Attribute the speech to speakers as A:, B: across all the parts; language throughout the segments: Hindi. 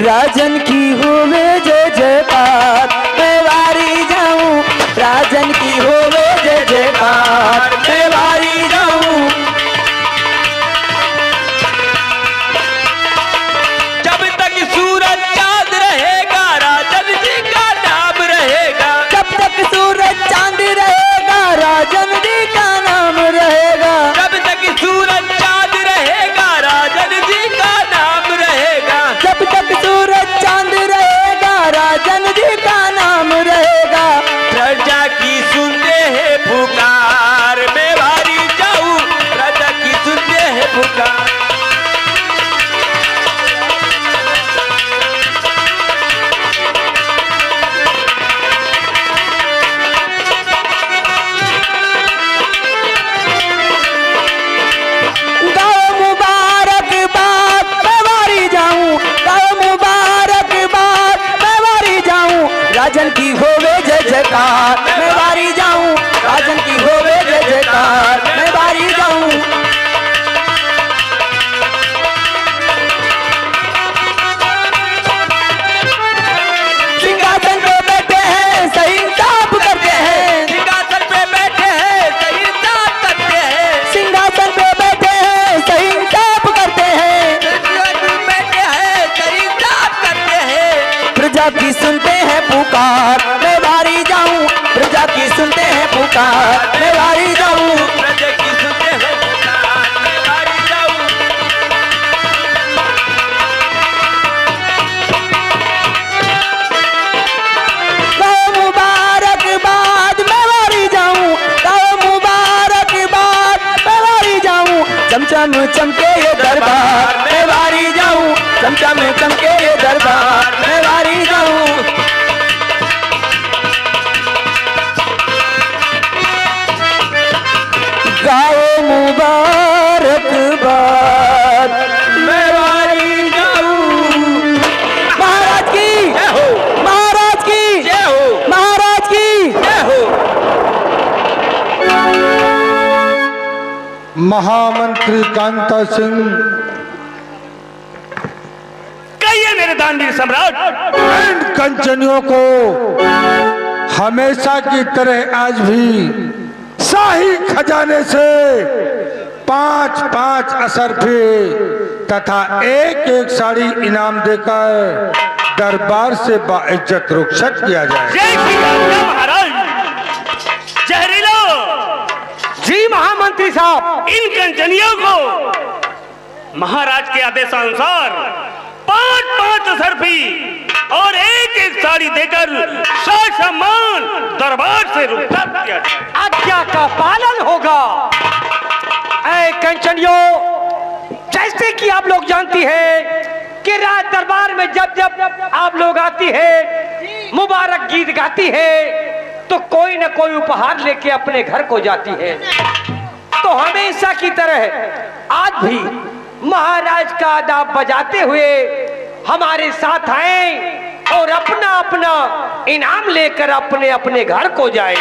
A: राजन की होवे जय जयकार, मैं वारी जाऊं राजन की होवे जय जयकार, मैं वारी जाऊं।
B: जब तक सूरज चांद रहेगा राजन जी का नाम रहेगा,
A: जब तक सूरज चांद रहेगा राजन जी का नाम रहेगा,
B: जब तक सूरज चांद रहेगा राजन जी का नाम रहेगा,
A: जब तक सूरज चांद रहेगा राजन जी का नाम रहेगा।
B: प्रजा की सुनते हैं पुकार, मैं वारी जाऊं प्रजा की सुनते हैं पुकार।
A: राजन की होवे जय जयकार, मैं वारी जाऊं राजन की होवे जय जयकार, मैं वारी जाऊं। सिंहासन पे बैठे हैं सही इंसाफ करते हैं,
B: सिंहासन पे बैठे हैं सही इंसाफ करते हैं,
A: सिंहासन पे बैठे हैं सही इंसाफ करते हैं,
B: बैठे हैं सही इंसाफ करते हैं।
A: प्रजा की सुनते हैं पुकार, मैं वारी जाऊं प्रजा की सुनते हैं पुकार, मैं वारी जाऊं।
B: प्रजा की सुनते हैं पुकार, मैं वारी जाऊं।
A: गाओ मुबारकबाद मैं वारी जाऊं, गाओ मुबारकबाद मैं वारी जाऊं, चमचम चमके ये दरबार मैं वारी जाऊं, चमचम चमके ये दरबार मैं वारी जाऊं। गाओ मुबारकबाद मैं वारी जाऊं। महाराज की
B: जय हो,
A: महाराज की
B: जय हो,
A: महाराज की
B: जय हो।
C: महामंत्री कांता सिंह,
B: कहिए मेरे दानवीर सम्राट।
C: इन कंचनियों को हमेशा की तरह आज भी शाही खजाने से 5-5 असरफी तथा एक साड़ी इनाम देकर दरबार से बाइज्जत रुखसत किया जाए।
B: जय श्री राम महाराज। जहरीलो
D: जी महामंत्री साहब,
B: इन कंचनियों को महाराज के आदेशानुसार 5-5 असरफी और एक साड़ी देकर सम्मान दरबार से रुखसत किया जाए।
D: आज्ञा का पालन होगा। ऐ कंचनियों, जैसे कि आप लोग जानती हैं कि राज दरबार में जब जब आप लोग आती है, मुबारक गीत गाती है, तो कोई न कोई उपहार लेके अपने घर को जाती है। तो हमेशा की तरह आज भी महाराज का आदाब बजाते हुए हमारे साथ आए और अपना अपना इनाम लेकर अपने अपने घर को जाए।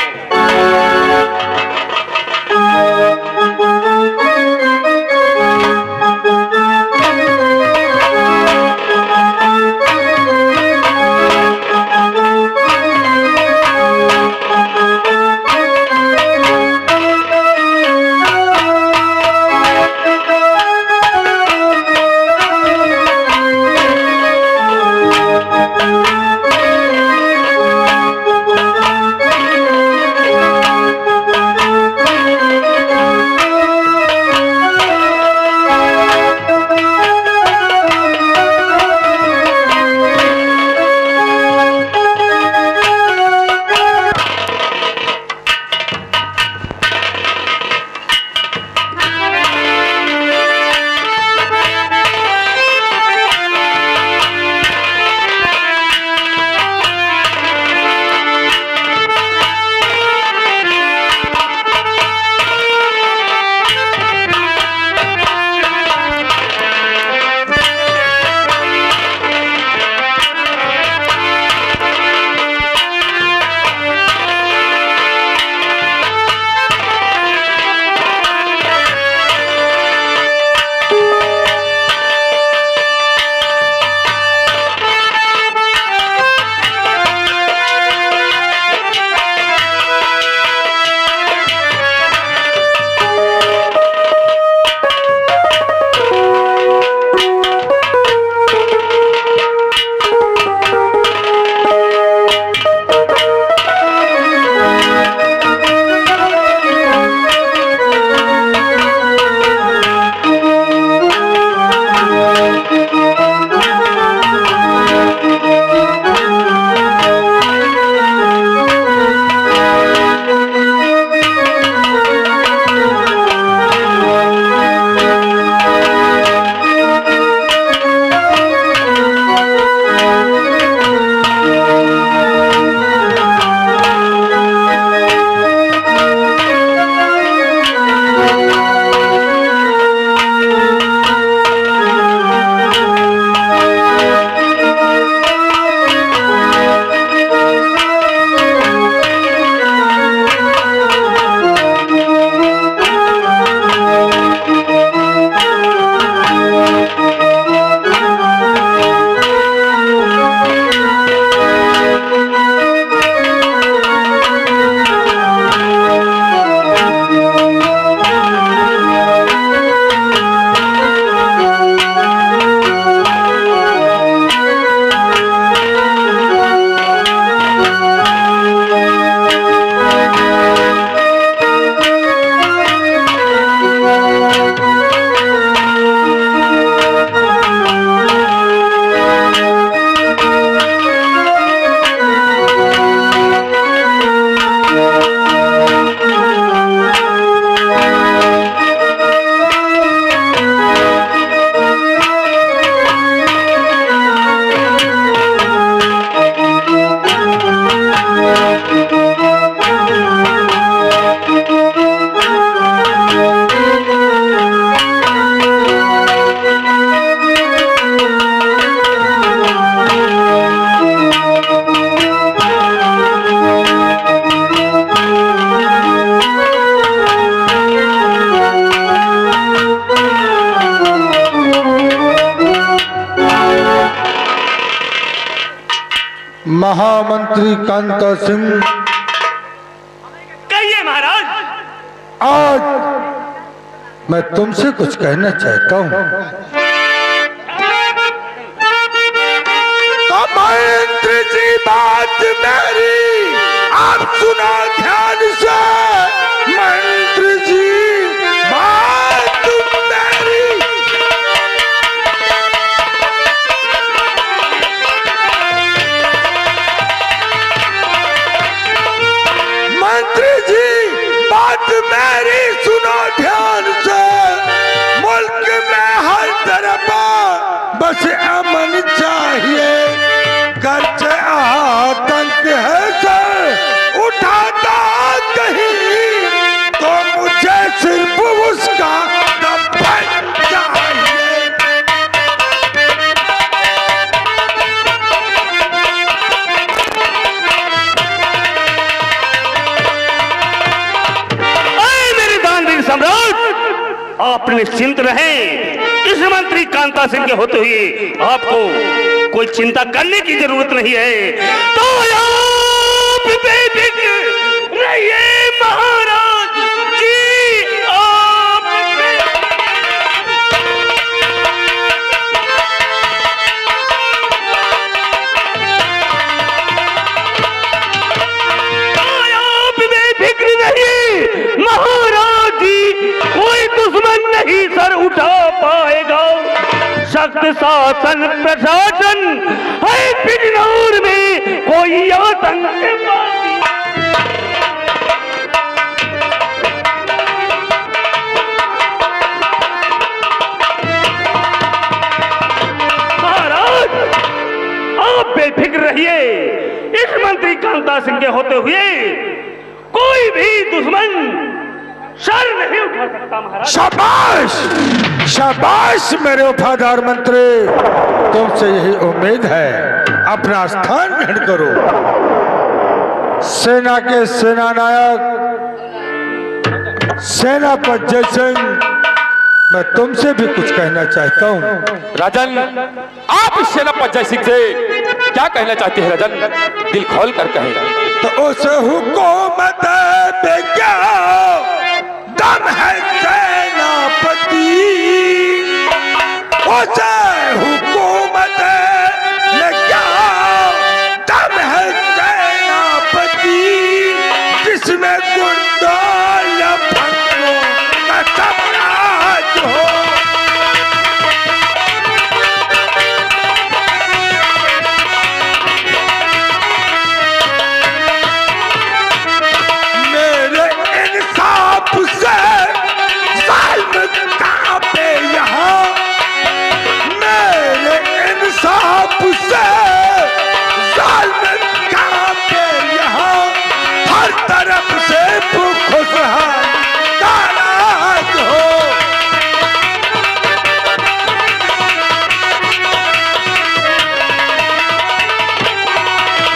C: महामंत्री कांता सिंह,
B: कहिए महाराज।
C: आज मैं तुमसे कुछ कहना चाहता हूँ। तो मंत्री जी बात मेरी आप सुनो ध्यान से। मंत्री जी बात मेरी, मंत्री जी बात मेरी सुनो ध्यान से। मुल्क में हर तरफ बस अमन चाहिए। घर से आतंक है सर उठाता कहीं, तो मुझे सिर्फ उसका दफन चाहिए।
B: मेरे दानवीर सम्राट, आप निश्चिंत रहें। इस मंत्री कांता सिंह के होते हुए आपको कोई चिंता करने की जरूरत नहीं है। तो आप बेफिक्र रहिए महाराज जी। आप बेफिक्र रहिए महाराज जी। कोई दुश्मन नहीं सर उठा पाएगा। सख्त शासन प्रशासन है बिजनौर में, कोई आतंकवादी महाराज आप बेफिक्र रहिए। इस मंत्री कांता सिंह के होते हुए कोई भी दुश्मन सर नहीं उठा सकता महाराज।
C: शाबाश शाबाश मेरे वफादार मंत्री, तुमसे यही उम्मीद है। अपना स्थान ग्रहण करो। सेना के सेना नायक सेनापति जय सिंह, मैं तुमसे भी कुछ कहना चाहता हूँ।
E: राजन, आप इस सेनापति जय सिंह से क्या कहना चाहते हैं राजन? दिल खोल कर कहें।
C: तो उस हुकूमत पे क्या दम है सेनापति, उस हुकूमत में क्या दम है सेनापति, जिसमें गुंडों लफंगों का साम्राज्य हो। मेरे इंसाफ से जालिम कांपे यहाँ, मेरे इंसाफ से जालिम कांपे यहाँ। हर तरफ से खुशहाल नाराज हो।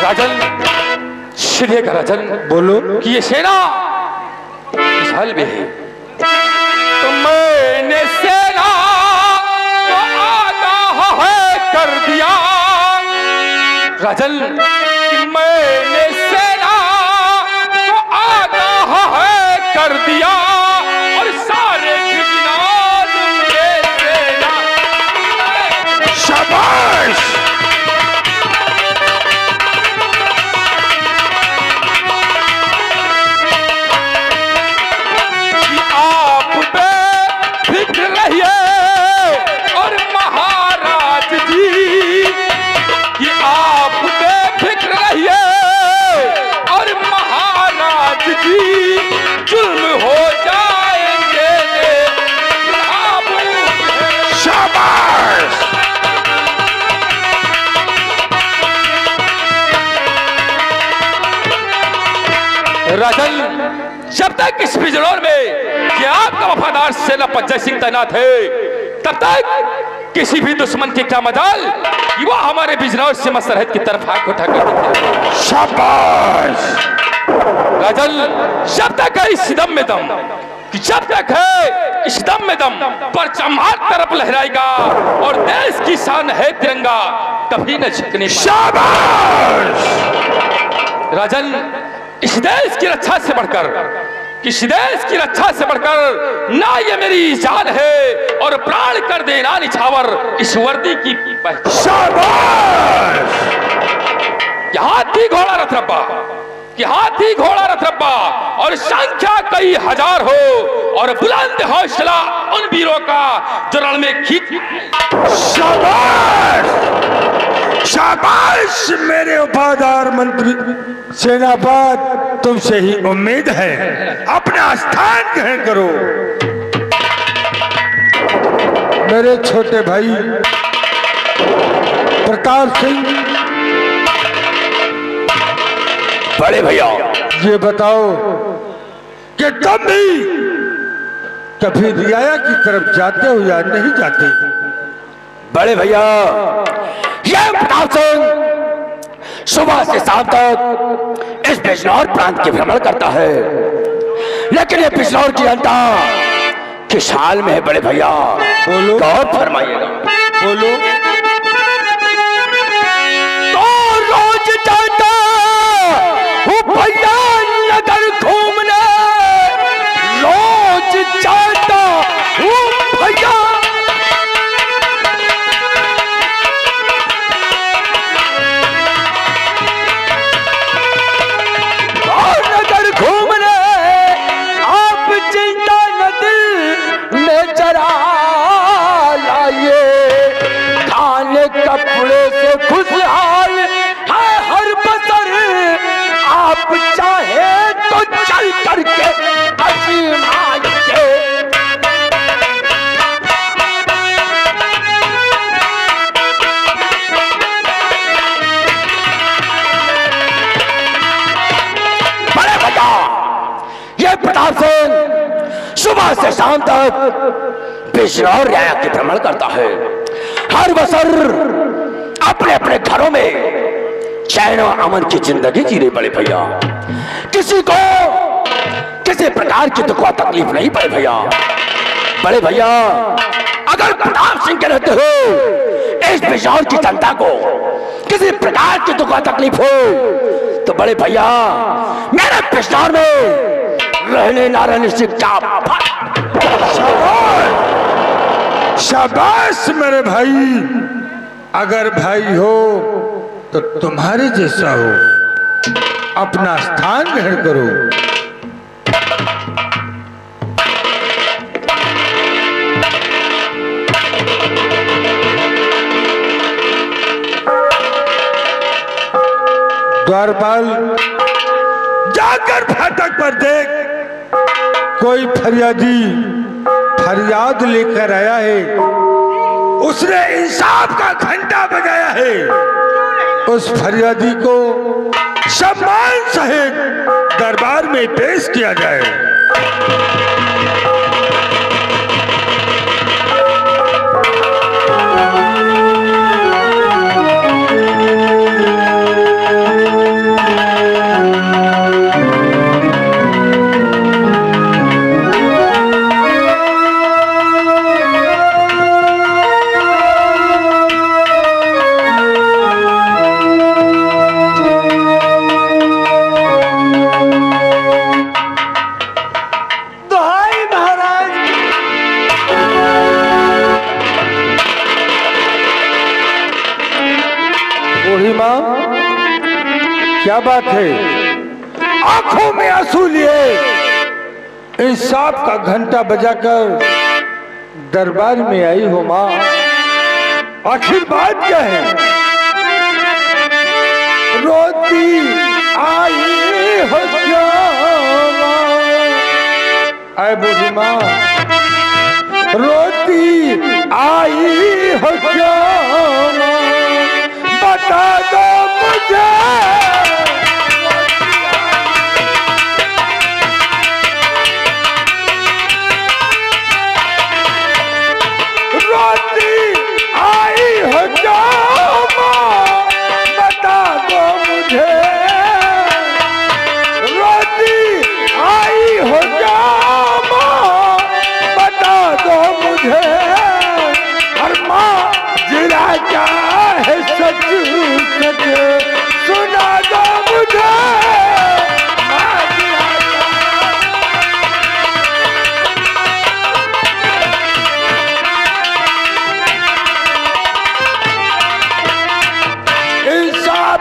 E: राजन, श्रेय का राजन
C: बोलो।
E: कि ये सेना विशाल भी है, तो मैंने सेना को आगाह है कर दिया। राजन, कि मैंने सेना को आगाह है कर दिया, और सारे बिजनौर में सेना।
C: शाबाश
E: कि आप बेफिक्र रहिए और महाराज जी, कि आप बेफिक्र रहिए और महाराज जी, जुल्म हो जाएंगे आप।
C: शाबाश
E: राजन, जब तक इस बिजनौर में कि आपका वफादार सेनापति जय सिंह तैनात है, तब तक किसी भी दुश्मन की क्या मजाल कि वो हमारे बिजनौर से सरहद की तरफ आंख उठाकर दिखे।
C: शाबाश
E: राजन, जब तक है इस दम में दम, कि जब तक है इस दम में दम परचम हर तरफ लहराएगा और देश की शान है तिरंगा कभी न झुकने
C: शाबाश।
E: राजन, इस देश की रक्षा से बढ़कर, किसी देश की रक्षा से बढ़कर ना ये मेरी जान है और प्राण कर देना निछावर इस वर्दी की पहचान।
C: शाबाश।
E: हाथी घोड़ा रथरप्पा, कि हाथी घोड़ा रथरप्पा और संख्या कई हजार हो और बुलंद हौसला उन वीरों का जो रण में खींच।
C: शाबाश शाबाश मेरे वफादार मंत्री सेनापति, तुमसे ही उम्मीद है, अपना स्थान ग्रहण करो। मेरे छोटे भाई प्रताप सिंह,
A: बड़े भैया
C: ये बताओ कि तुम भी कभी रियाया की तरफ जाते हो या नहीं जाते?
A: बड़े भैया, यह प्रताप सिंह सुबह से शाम तक इस बिजनौर प्रांत के भ्रमण करता है, लेकिन ये बिजनौर की जनता किस हाल में है बड़े भैया?
C: बोलो।
A: गौर फरमाइएगा।
C: बोलो।
A: तो रोज जाता हूँ भैया नगर घूमने, रोज जाता हूँ भैया नगर घूमने, आप चिंता न दिल में जरा लाइए, खाने कपड़े से खुशहाल है हर बसर, आप चाहे तो चल करके आजमाइए। बड़े भैया, ये प्रताप सिंह सुबह से शाम तक बिजनौर रियाया के भ्रमण करता है, हर बसर अपने अपने घरों में चैन और अमन की जिंदगी जी रही बड़े भैया, किसी को किसी प्रकार की दुख व तकलीफ नहीं पड़े भैया। बड़े भैया, अगर प्रताप सिंह के रहते हो इस बिजनौर की जनता को किसी प्रकार की दुख व तकलीफ हो तो बड़े भैया मेरे बिजनौर में रहने ना रहने से क्या।
C: शाबाश मेरे भाई, अगर भाई हो तो तुम्हारे जैसा हो, अपना स्थान ग्रहण करो। द्वारपाल, जाकर फाटक पर देख, कोई फरियादी फरियाद लेकर आया है, उसने इंसाफ का घंटा बजाया है, उस फरियादी को सम्मान सहित दरबार में पेश किया जाए। क्या बात है? आंखों में आंसू लिए इंसाफ का घंटा बजाकर दरबार में आई हो माँ, आखिर बात क्या है? रोती आई हो क्या आए बूढ़ी माँ, रोती आई हो क्या माँ, बता दो मुझे। रोती आई हो क्या माँ, बता दो मुझे। रोती आई हो क्या माँ,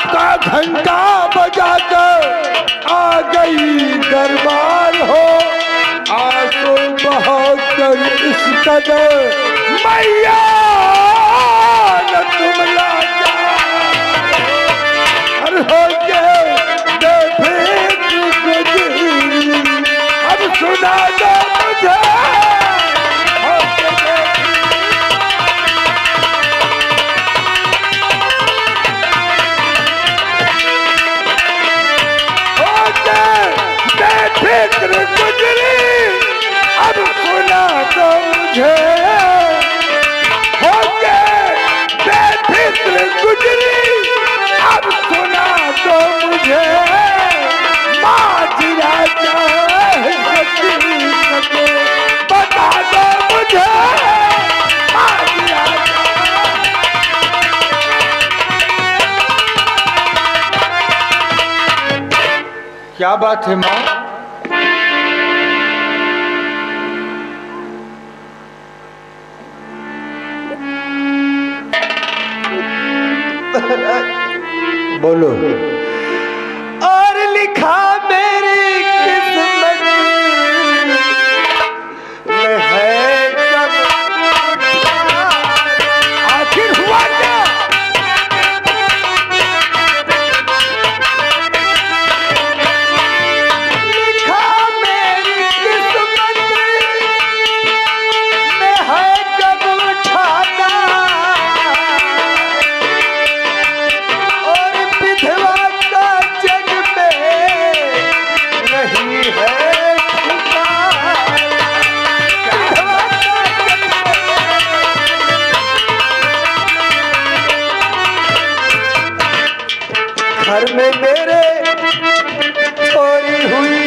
C: आपका घंटा बजाकर आ गई दरबार हो। आंसू बहाकर इस कदर मैया न तुम लाचार हो गए बेफिक्र गुजरी। अब सुना दो मुझे बेफिक्र गुजरी। अब सुना दो मुझे हो गए बेफिक्र गुजरी। अब सुना दो मुझे माजरा चाहे सको बता दो मुझे माजरा। क्या बात है माँ? बोलो।
A: और लिखा मेरी किस्मत में है कब,
C: आखिर हुआ क्या?
A: लिखा मेरी किस्मत में है कब उठाना। और विधवा का जग में नहीं है ठिकाना। विधवा का जग में घर में मेरे चोरी हुई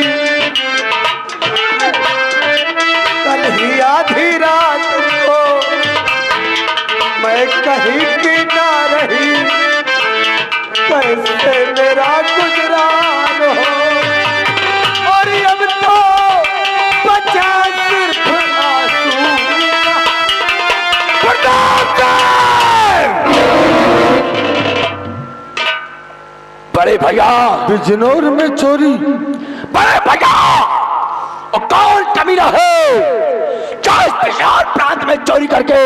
A: कल ही आधी रात को। मैं कहीं की ना रही कैसे मेरा गुजरान हो। और अब तो बचा सिर्फ आंसू का।
E: बड़े भैया
C: बिजनौर में चोरी?
E: बड़े भैया वो कौन कमीना है जो इस विशाल प्रांत में चोरी करके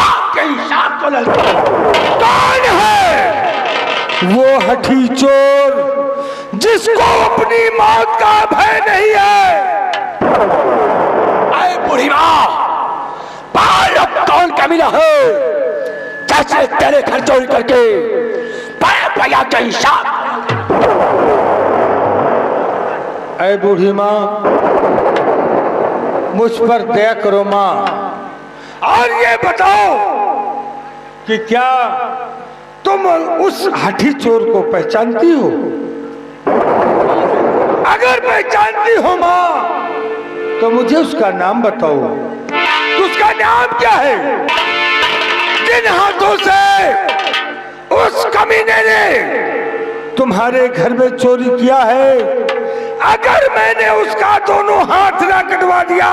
E: आपके हिसाब को ललचा? कौन है
C: वो हठी चोर जिसको अपनी मौत का भय नहीं है।
E: अरे बूढ़ी माँ, बाल कौन कमीना है जैसे तेरे घर चोरी करके बड़े भैया के हिसाब?
C: ऐ बूढ़ी माँ, मुझ पर दया करो माँ, और ये बताओ कि क्या तुम उस हठी चोर को पहचानती हो? अगर पहचानती हो माँ तो मुझे उसका नाम बताओ। उसका नाम क्या है? जिन हाथों से उस कमीने ने तुम्हारे घर में चोरी किया है, अगर मैंने उसका दोनों हाथ ना कटवा दिया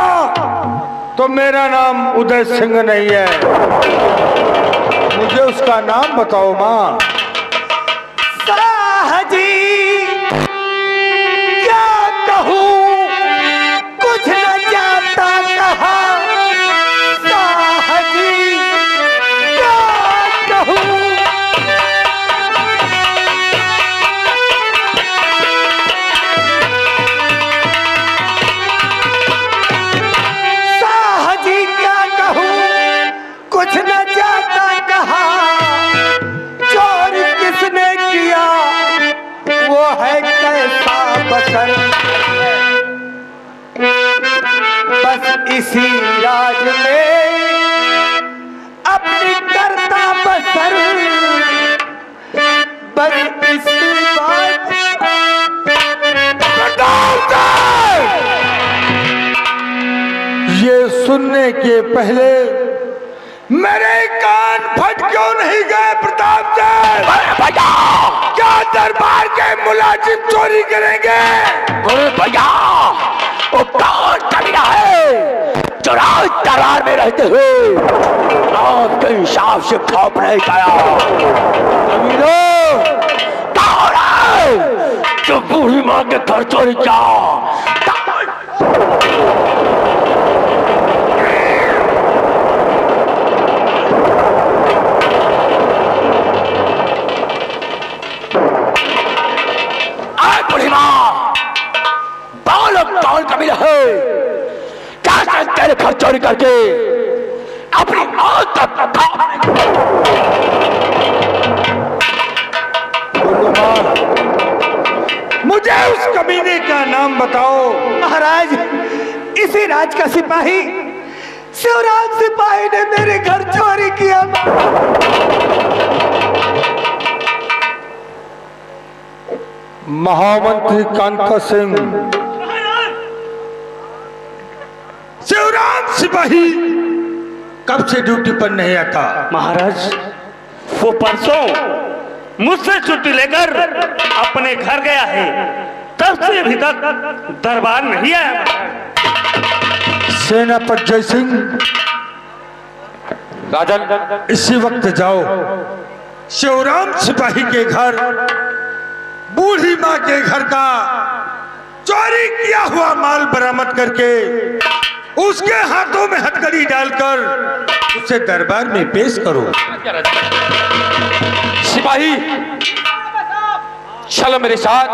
C: तो मेरा नाम उदय सिंह नहीं है। मुझे उसका नाम बताओ माँ।
A: साहजी क्या कहूँ कुछ न जाता कहा। साहजी क्या कहूँ साहजी क्या कहूँ कुछ न जाता कहा। चोर किसने किया वो है कैसा बसर। बस इसी राज में अपनी करता बसर। बस इसी बात
C: ये सुनने के पहले मेरे कान फट क्यों नहीं गए प्रताप चंद? क्या दरबार के मुलाजिम चोरी करेंगे?
E: भैया वो कौन कमीना है जो राज दरबार में रहते हुए आपके हिसाब से खौफ नहीं पाया?
C: अमीरो
E: चोरी किया। बुढ़ी माँ, कौन कबीला है क्या तेरे घर चोरी करके अपनी मौत तक
C: मुझे उस कमीने का नाम बताओ।
D: महाराज, इसी राज का सिपाही शिवराज सिपाही ने मेरे घर चोरी किया।
C: महामंत्री कांता सिंह, शिवराम सिपाही कब से ड्यूटी पर नहीं आता?
B: महाराज, वो परसों मुझसे छुट्टी लेकर अपने घर गया है, तब से अभी तक दरबार नहीं आया।
C: सेनापति जय सिंह,
E: राजन,
C: इसी वक्त जाओ शिवराम सिपाही के घर बूढ़ी माँ के घर का चोरी किया हुआ माल बरामद करके उसके हाथों में हथकड़ी डालकर उसे दरबार में पेश करो।
E: सिपाही चलो मेरे साथ,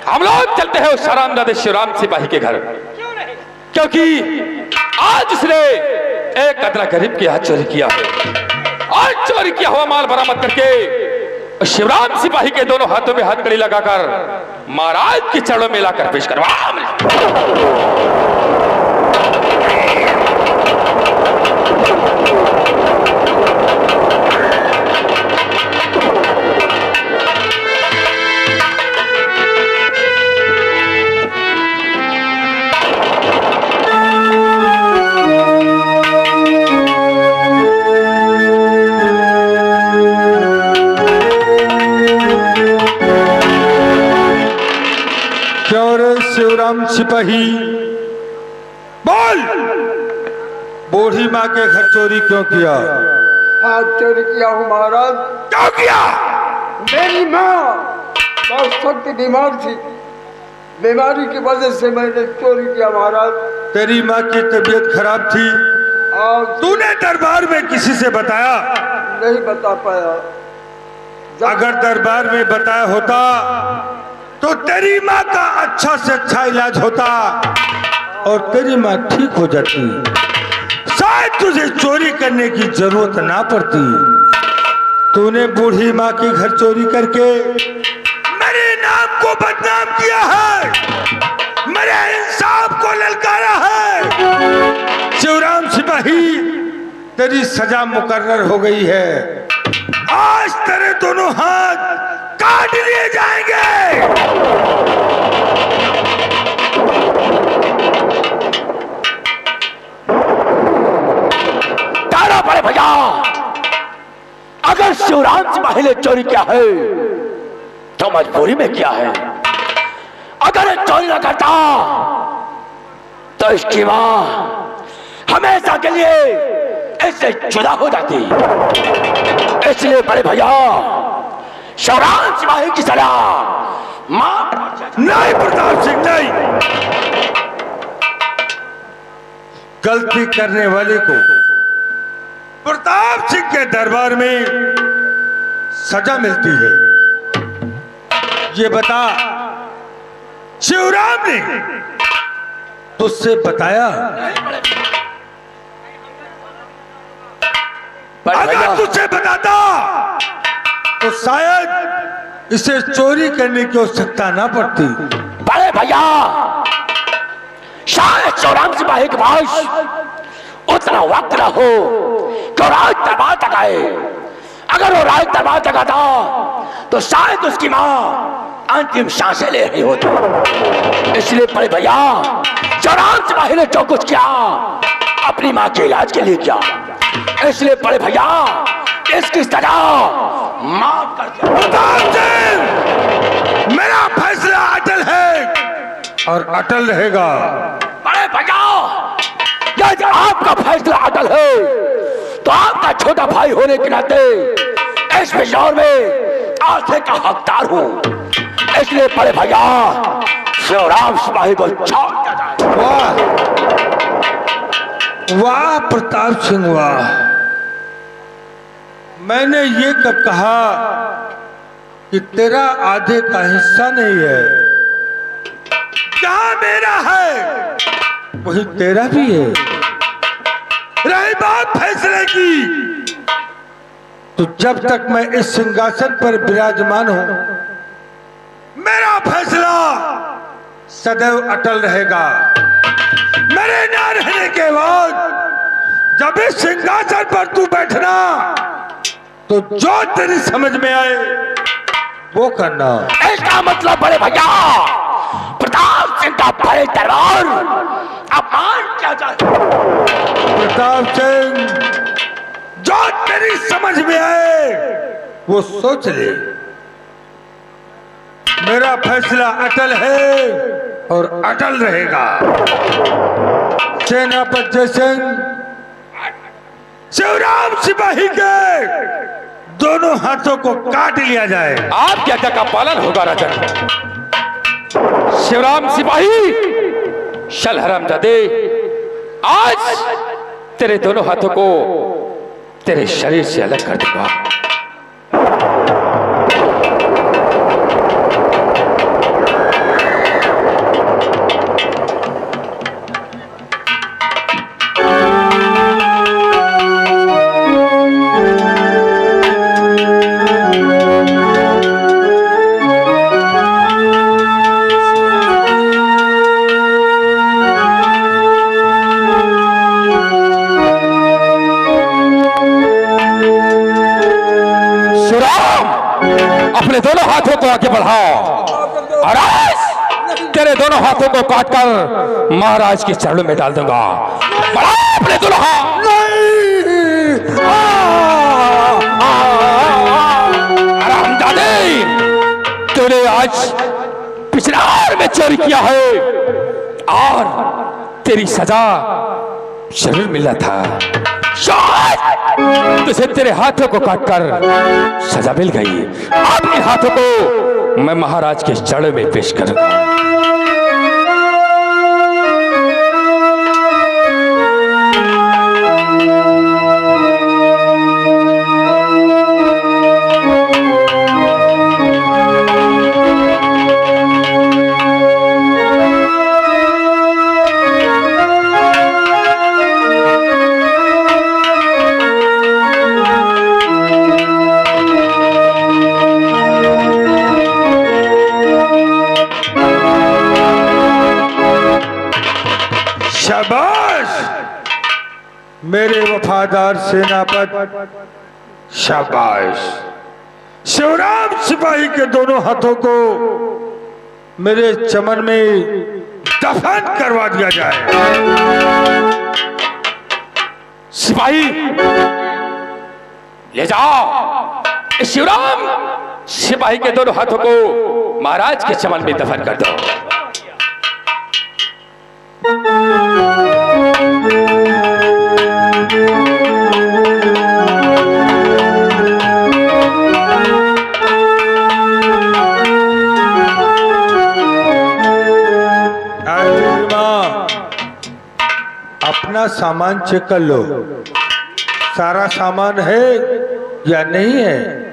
E: हम लोग चलते हैं उस हरामजादे शिवराम सिपाही के घर, क्योंकि आज उसने एक अदना गरीब के हाथ चोरी किया है और चोरी किया हुआ माल बरामद करके शिवराम सिपाही के दोनों हाथों में हथकड़ी लगाकर महाराज के चरणों में लाकर पेश करवा।
C: शिवराम सिपाही बोल, बूढ़ी माँ के घर चोरी क्यों किया?
F: हाँ, चोरी किया हूँ महाराज।
C: क्यों किया?
F: मेरी माँ बहुत सख्त बीमार थी, बीमारी की वजह से मैंने चोरी किया महाराज।
C: तेरी माँ की तबीयत खराब थी, तूने दरबार में किसी से बताया?
F: नहीं बता पाया।
C: अगर दरबार में बताया होता तो तेरी माँ का अच्छा से अच्छा इलाज होता और तेरी माँ ठीक हो जाती, शायद तुझे चोरी करने की जरूरत ना पड़ती। तूने बूढ़ी माँ के घर चोरी करके मेरे नाम को बदनाम किया है, मेरे इंसाफ को ललकारा है। शिवराम सिपाही, तेरी सजा मुकर्रर हो गई है। आज तेरे दोनों हाथ काट लिए जाएंगे।
E: तारा पड़े भैया, अगर शिवराम सिपाही ने चोरी किया है तो मजबूरी में किया है, अगर चोरी न करता तो इसकी मां हमेशा के लिए इससे जुदा हो जाती। इसलिए बड़े भैया, शिवराम सिपाही की सजा
C: नहीं प्रताप सिंह, नहीं। गलती करने वाले को प्रताप सिंह के दरबार में सजा मिलती है। ये बता, शिवराम ने तुझसे बताया? अगर तुझसे बताता तो शायद इसे चोरी करने की आवश्यकता ना पड़ती।
E: बड़े भैया, शायद शिवराम सिपाही के पास उतना वक्त न हो कि राज दरबार तक आए। अगर वो राज दरबार तक आता तो शायद उसकी मां अंतिम सांसें ले रही होती। इसलिए बड़े भैया, शिवराम सिपाही ने जो कुछ किया अपनी मां के इलाज के लिए किया। इसलिए बड़े भैया, इसकी सजा माफ कर दिया।
C: प्रताप सिंह, मेरा फैसला अटल है और अटल रहेगा।
E: बड़े भैया, यदि आपका फैसला अटल है तो आपका छोटा भाई होने के नाते इस बिजौर में आर्थिक का हकदार हूं। इसलिए बड़े भैया, शिवराम सिपाही को छोड़ दिया जाए।
C: वाह वाह प्रताप सिंह वाह। मैंने ये कब कहा कि तेरा आधे का हिस्सा नहीं है। जहां मेरा है वही तेरा भी है। रही बात फैसले की, तो जब तक मैं इस सिंहासन पर विराजमान हूं, मेरा फैसला सदैव अटल रहेगा। मेरे ना रहने के बाद जब इस सिंहासन पर तू बैठना, तो जो तेरी समझ में आए वो करना।
E: इसका मतलब बड़े भैया प्रताप सिंह का बड़े दरबार अपमान किया जाए।
C: प्रताप सिंह, जो तेरी समझ में आए वो सोच ले। मेरा फैसला अटल है और अटल रहेगा। सेनापति जयसिंह शिवराम सिपाही के दोनों हाथों को काट लिया जाए।
E: आपकी आज्ञा का पालन होगा राजन। शिवराम सिपाही शल हरामजादे, आज तेरे दोनों हाथों को तेरे शरीर से अलग कर दूंगा। अपने दोनों हाथों को आगे बढ़ाओ और आज तेरे दोनों हाथों को काटकर महाराज के चरणों में डाल दूंगा। बढ़ाओ अपने दोनों हाथ। हरामजादे, तूने आज पिछड़ार में चोरी किया है और तेरी सजा जरूर मिला था। तुझे तेरे हाथों को काटकर सजा मिल गई। अपने हाथों को मैं महाराज के चरणों में पेश करूंगा।
C: शाबाश मेरे वफादार सेनापति, शाबाश। शिवराम सिपाही के दोनों हाथों को मेरे चमन में दफन करवा दिया जाए।
E: सिपाही ले जाओ शिवराम सिपाही के दोनों हाथों को महाराज के चमन में दफन कर दो।
C: अपना सामान चेक कर लो, सारा सामान है या नहीं है।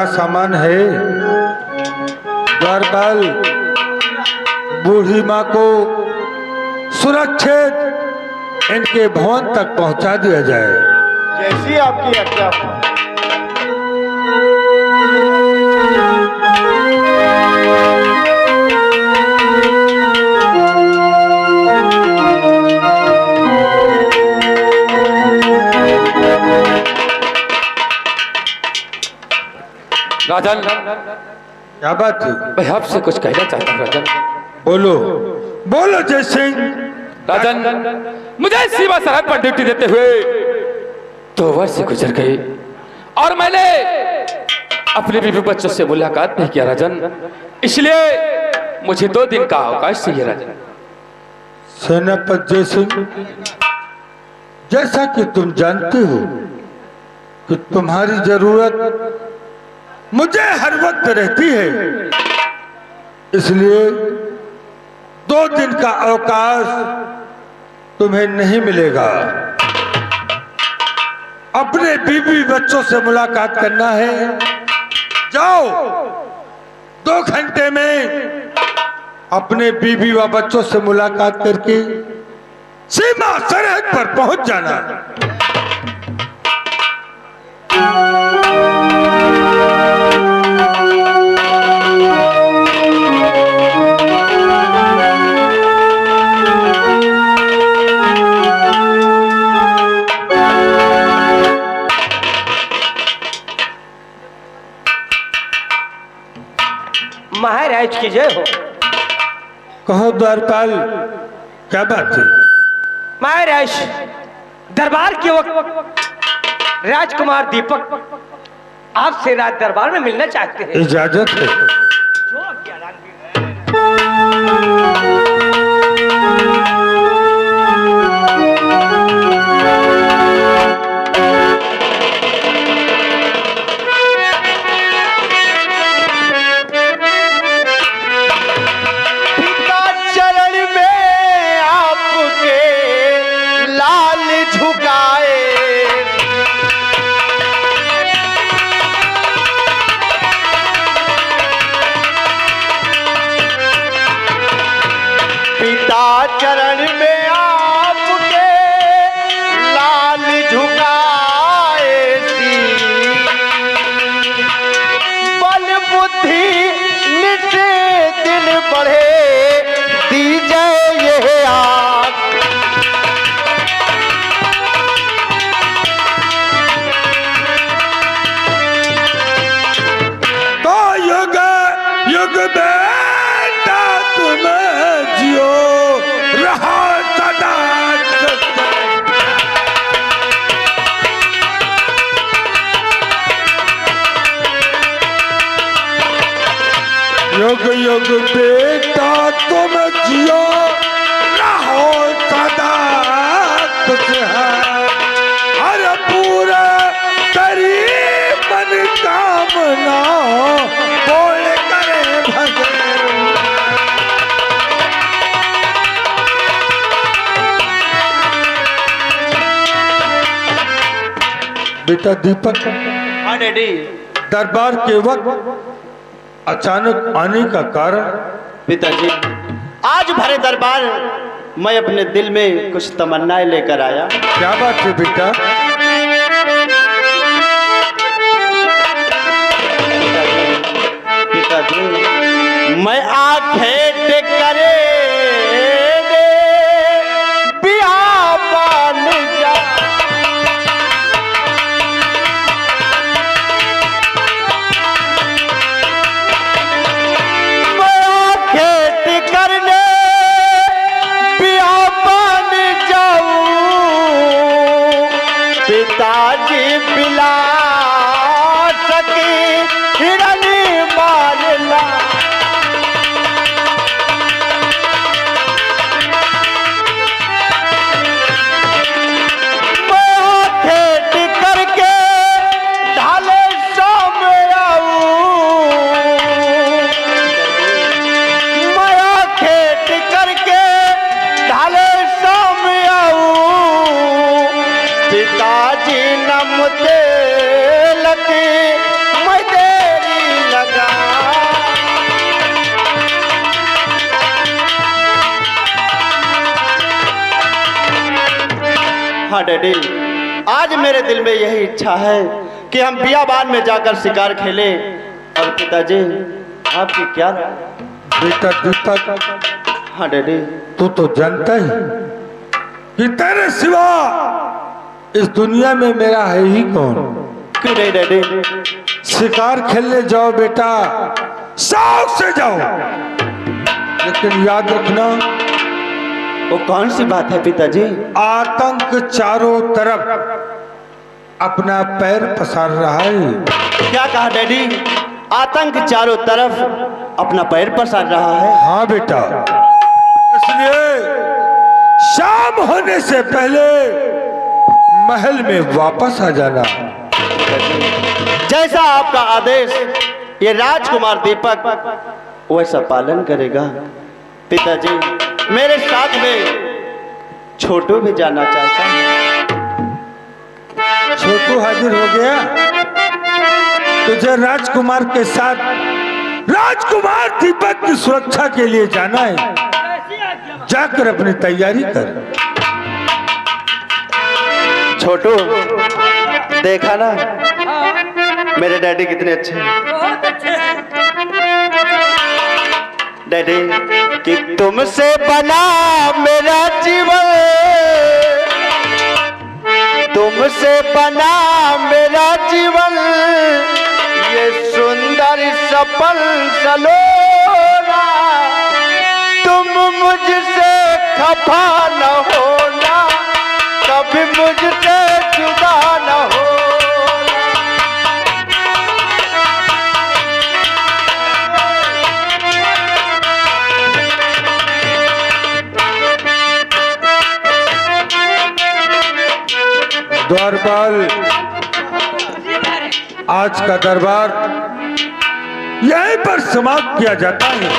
C: सामान है। द्वारपाल बूढ़ी माँ को सुरक्षित इनके भवन तक पहुंचा दिया जाए।
G: जैसी आपकी आज्ञा।
E: राजन,
C: क्या बात है?
E: मैं आपसे कुछ कहना चाहता हूँ राजन।
C: बोलो बोलो जय सिंह।
E: राजन, मुझे सीमा सरहद पर ड्यूटी देते हुए 2 वर्ष गुजर गए और मैंने अपने बीवी बच्चों से मुलाकात नहीं किया राजन, इसलिए मुझे 2 दिन का अवकाश चाहिए राजन।
C: सेनापति जय सिंह, जैसा कि तुम जानते हो कि तुम्हारी जरूरत मुझे हर वक्त रहती है, इसलिए 2 दिन का अवकाश तुम्हें नहीं मिलेगा। अपने बीवी बच्चों से मुलाकात करना है, जाओ 2 घंटे में अपने बीवी व बच्चों से मुलाकात करके सीमा सरहद पर पहुंच जाना।
D: महाराज की जय हो।
C: कहो द्वारपाल, क्या बात है?
D: महाराज, दरबार के वक्त राजकुमार दीपक आपसे रात दरबार में मिलना चाहते हैं।
C: इजाजत है।
G: चरण में आपके लाल झुकाए सी, बल बुद्धि नित्य दिन बढ़े दीजय ये आस।
C: तो युग युग बेटा तुम जियो रहा सदा। युग युग बेटा तुम जियो रहो सदा कुछ है, हर पूरा करी मन कामना बोल करे भगे। बेटा दीपक,
G: हाँ डैडी।
C: दरबार के वक्त अचानक आने का कारण?
G: पिताजी, आज भरे दरबार मैं अपने दिल में कुछ तमन्नाएं लेकर आया।
C: क्या बात है बेटा?
G: पिताजी, मैं आंखें टेक करे बियाबान जा, मैं आंखें टेक करने बियाबान जाऊं, पिताजी बिला सकी हिरन मारला। करके ढाले सामने आऊं, माया खेत करके ढाले सामने आऊं, पिताजी नमते लगी मैं देरी लगा। हाँ डैडी, आज मेरे दिल में यही इच्छा है कि हम बियाबान में जाकर शिकार खेलें। और पिताजी, आपकी क्या?
C: बेटा दीपक,
G: हाँ डैडी।
C: तू तो जानता ही कि तेरे सिवा इस दुनिया में मेरा है ही कौन।
G: क्यों नहीं डैडी?
C: शिकार खेलने जाओ बेटा, शौक से जाओ, लेकिन याद रखना
G: वो कौन सी बात है पिताजी?
C: आतंक चारों तरफ अपना पैर पसार रहा है।
G: क्या कहा डैडी? आतंक चारों तरफ अपना पैर पसार रहा है।
C: हाँ बेटा, इसलिए शाम होने से पहले महल में वापस आ जाना।
G: जैसा आपका आदेश, ये राजकुमार दीपक वैसा पालन करेगा। पिताजी, मेरे साथ में छोटू भी जाना चाहता है।
C: छोटू हाजिर हो गया? तुझे राजकुमार के साथ राजकुमार दीपक की सुरक्षा के लिए जाना है। जाकर अपनी तैयारी कर।
G: छोटू, देखा ना मेरे डैडी कितने अच्छे हैं। डैडी, कि तुमसे बना मेरा जीवन, तुमसे बना मेरा जीवन, ये सुंदर सफल सलोना, तुम मुझसे खफा न होना, कभी मुझसे जुदा न हो।
C: द्वारपाल, आज का दरबार यहीं पर समाप्त किया जाता है।